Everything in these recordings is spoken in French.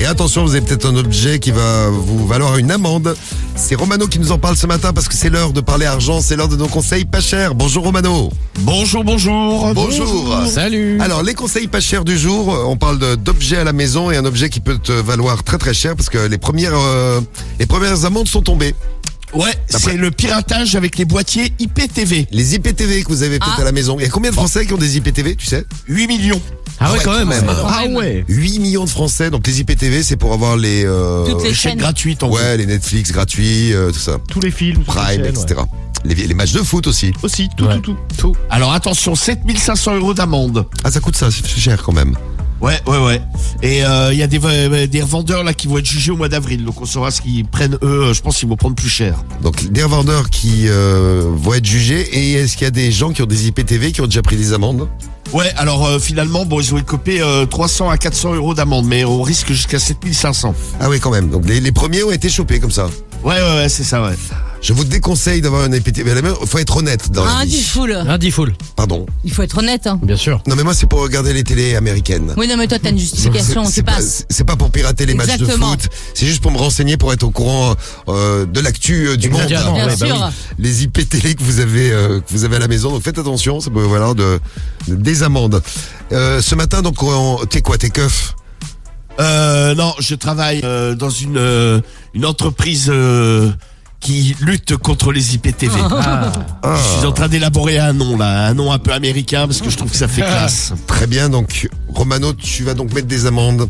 Et attention, vous avez peut-être un objet qui va vous valoir une amende. C'est Romano qui nous en parle ce matin parce que c'est l'heure de parler argent, c'est l'heure de nos conseils pas chers. Bonjour Romano. Bonjour. Bonjour. Salut. Alors, les conseils pas chers du jour, on parle d'objets à la maison et un objet qui peut te valoir très très cher parce que les premières amendes sont tombées. Ouais, c'est le piratage avec les boîtiers IPTV. Les IPTV que vous avez peut-être à la maison. Il y a combien de Français qui ont des IPTV, tu sais? 8 millions. Ah ouais, quand même. Ah ouais. 8 millions de Français, donc les IPTV c'est pour avoir les Toutes les Chaîne chaînes. gratuite en gros. ouais, les Netflix gratuits, tout ça. Tous les films, Prime, etc. Les matchs de foot aussi. Aussi, tout. Alors attention, 7500 € d'amende. Ah, ça coûte ça, c'est cher quand même. Ouais. Et il y a des revendeurs là qui vont être jugés au mois d'avril. Donc on saura ce qu'ils prennent eux. Je pense qu'ils vont prendre plus cher. Donc des revendeurs qui vont être jugés. Et est-ce qu'il y a des gens qui ont des IPTV qui ont déjà pris des amendes? Ouais, alors finalement, bon, ils ont écopé 300 à 400 € d'amende, mais on risque jusqu'à 7500. Ah oui, quand même. Donc les premiers ont été chopés comme ça. Ouais, c'est ça, ouais. Je vous déconseille d'avoir un IPTV à la main. Il faut être honnête dans la Un vie. diffoul. Pardon. Il faut être honnête. Hein. Bien sûr. Non mais moi c'est pour regarder les télés américaines. Oui, non, mais toi, t'as une justification. Tu passes. C'est pas pour pirater les matchs de Exactement. foot. C'est juste pour me renseigner, pour être au courant de l'actu du monde. Exactement. Bien Ouais, bah sûr. Les IP télé que vous avez à la maison. Donc faites attention, ça peut valoir des amendes. Ce matin donc t'es quoi, t'es keuf? Non, je travaille dans une entreprise qui lutte contre les IPTV. Je suis en train d'élaborer un nom un peu américain parce que je trouve que ça fait classe. Très bien, donc Romano, tu vas donc mettre des amendes.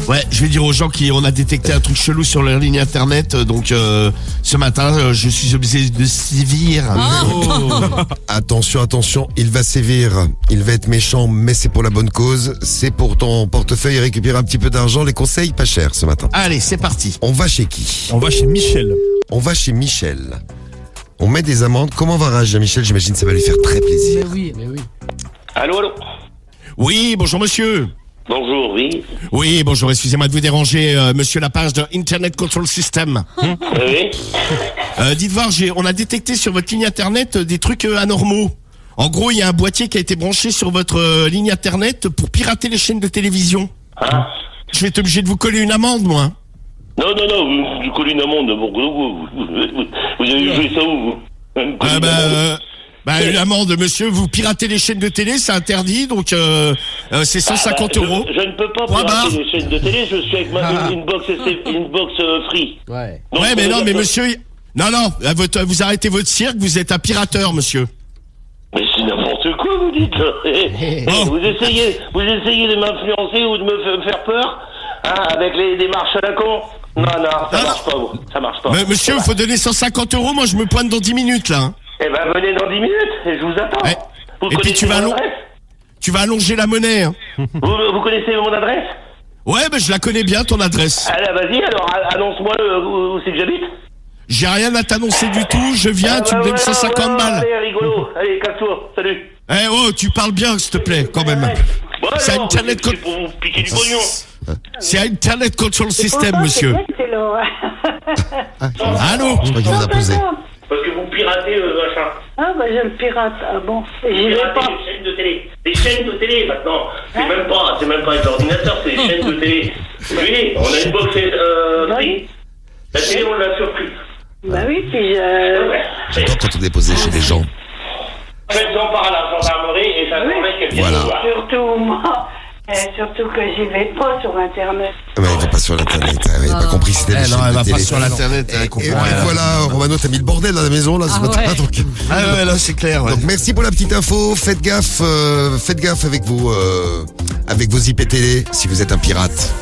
Ouais, je vais dire aux gens qu'on a détecté un truc chelou sur leur ligne internet, donc ce matin je suis obligé de sévir. Attention, il va sévir, il va être méchant, mais c'est pour la bonne cause. C'est pour ton portefeuille et récupérer un petit peu d'argent. Les conseils pas chers ce matin. Allez, c'est parti. On va chez qui? On va chez Michel. On va chez Michel. On met des amendes. Comment va réagir Michel? J'imagine que ça va lui faire très plaisir. Mais oui. Allô. Oui, bonjour monsieur. Bonjour, oui. Oui, bonjour, excusez-moi de vous déranger, monsieur Lapage de Internet Control System. Oui. Dites voir, on a détecté sur votre ligne internet des trucs anormaux. En gros, il y a un boîtier qui a été branché sur votre ligne internet pour pirater les chaînes de télévision. Ah. Je vais être obligé de vous coller une amende, moi. Non, vous collez une amende. Vous avez joué ça où, vous? Une amende, monsieur, vous piratez les chaînes de télé, c'est interdit, donc c'est 150 €. Je ne peux pas pirater les chaînes de télé, je suis avec une box free. Ouais. Donc, Ouais, mais non, mais monsieur... Non, vous arrêtez votre cirque, vous êtes un pirateur, monsieur. Mais c'est n'importe quoi, vous dites. Vous essayez de m'influencer ou de me faire peur, hein, avec les démarches à la con. Non, ça marche pas, vous. Ça marche pas. Mais monsieur, il faut donner 150 €, moi je me pointe dans 10 minutes, là. Hein. Eh ben, venez dans 10 minutes et je vous attends. Ouais. Vous Et puis connaissez mon adresse? Tu vas allonger la monnaie. Hein. Vous connaissez mon adresse? Ouais, je la connais bien, ton adresse. Allez, vas-y, alors annonce-moi où c'est que j'habite. J'ai rien à t'annoncer du tout, je viens, tu me donnes 150 balles. Allez, rigolo, allez, casse-toi, salut. Tu parles bien, s'il te plaît, quand même. Bon, C'est alors, Internet c'est pour vous piquer du pognon. C'est Internet Control System, monsieur. Allô? Je crois qu'il vous a posé. Parce que vous piratez, machin. Ah bah je le pirate, ah bon, j'y vais Piratez pas. les chaînes de télé. Des chaînes de télé, maintenant. C'est même pas les ordinateurs, c'est les chaînes de télé. Oui, on a une box free. La télé, on l'a surpris. Bah oui, puis J'adore quand on est déposé chez les gens. Faites-en part à la gendarmerie et ça convainc quelqu'un Voilà. de voir. surtout moi, surtout que j'y vais pas sur internet. Mais elle va pas sur l'internet. Elle n'avait pas compris que c'était des chaînes Non, elle de va télé. pas sur l'internet, elle Et comprend rien. voilà, Romano, t'as mis le bordel à la maison là ce matin. ouais. Donc, Ah ouais, là, c'est clair, ouais. donc merci pour la petite info. Faites gaffe avec vos IPTV si vous êtes un pirate.